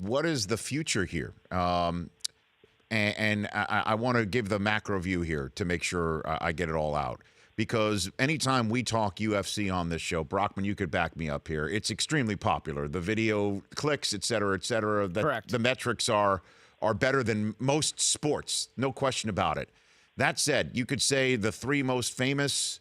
what is the future here? And I want to give the macro view here to make sure I get it all out. Because anytime we talk UFC on this show, Brockman, you could back me up here. It's extremely popular. The video clicks, et cetera, et cetera. Correct. The metrics are better than most sports, no question about it. That said, you could say the three most famous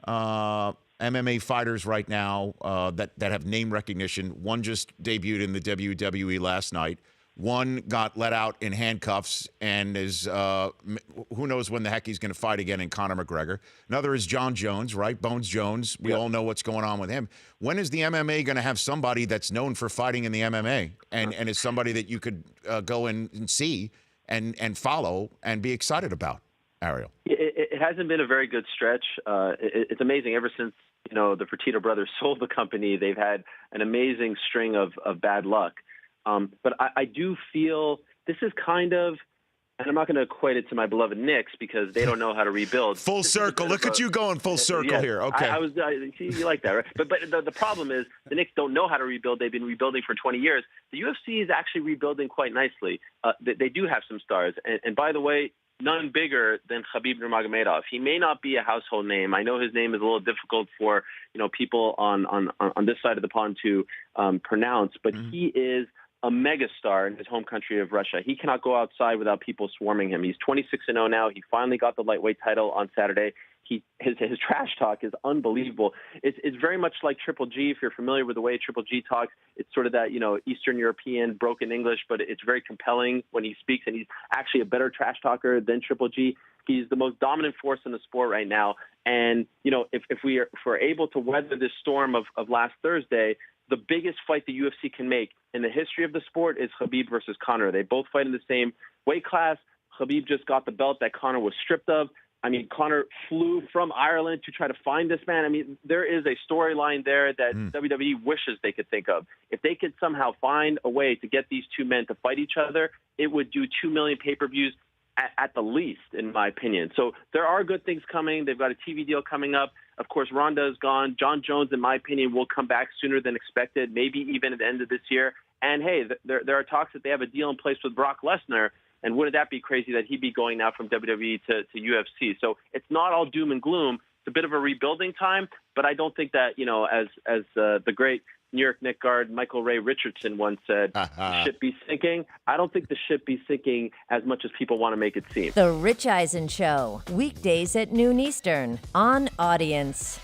MMA fighters right now that have name recognition. One just debuted in the WWE last night. One got let out in handcuffs and is who knows when the heck he's going to fight again in Conor McGregor. Another is John Jones, right? Bones Jones. We all know what's going on with him. When is the MMA going to have somebody that's known for fighting in the MMA and is somebody that you could go in and see and follow and be excited about, Ariel? It hasn't been a very good stretch. It's amazing. Ever since the Fertitta brothers sold the company, they've had an amazing string of bad luck. But I do feel this is kind of, and I'm not going to equate it to my beloved Knicks because they don't know how to rebuild. Full circle. Look at you going full circle here. Okay. You like that, right? But the problem is the Knicks don't know how to rebuild. They've been rebuilding for 20 years. The UFC is actually rebuilding quite nicely. They do have some stars. And by the way, none bigger than Khabib Nurmagomedov. He may not be a household name. I know his name is a little difficult for people on this side of the pond to pronounce, but he is a megastar in his home country of Russia. He cannot go outside without people swarming him. He's 26-0 now. He finally got the lightweight title on Saturday. His trash talk is unbelievable. It's very much like Triple G. If you're familiar with the way Triple G talks, it's sort of that Eastern European broken English, but it's very compelling when he speaks, and he's actually a better trash talker than Triple G. He's the most dominant force in the sport right now. And if we're able to weather this storm of last Thursday, the biggest fight the UFC can make in the history of the sport is Khabib versus Conor. They both fight in the same weight class. Khabib just got the belt that Conor was stripped of. I mean, Conor flew from Ireland to try to find this man. I mean, there is a storyline there that WWE wishes they could think of. If they could somehow find a way to get these two men to fight each other, it would do 2 million pay-per-views at the least, in my opinion. So there are good things coming. They've got a TV deal coming up. Of course, Ronda is gone. John Jones, in my opinion, will come back sooner than expected, maybe even at the end of this year. And, hey, there are talks that they have a deal in place with Brock Lesnar. And wouldn't that be crazy that he'd be going now from WWE to UFC? So it's not all doom and gloom. It's a bit of a rebuilding time, but I don't think that, as the great New York Knicks guard Michael Ray Richardson once said, the ship be sinking. I don't think the ship be sinking as much as people want to make it seem. The Rich Eisen Show, weekdays at noon Eastern on Audience.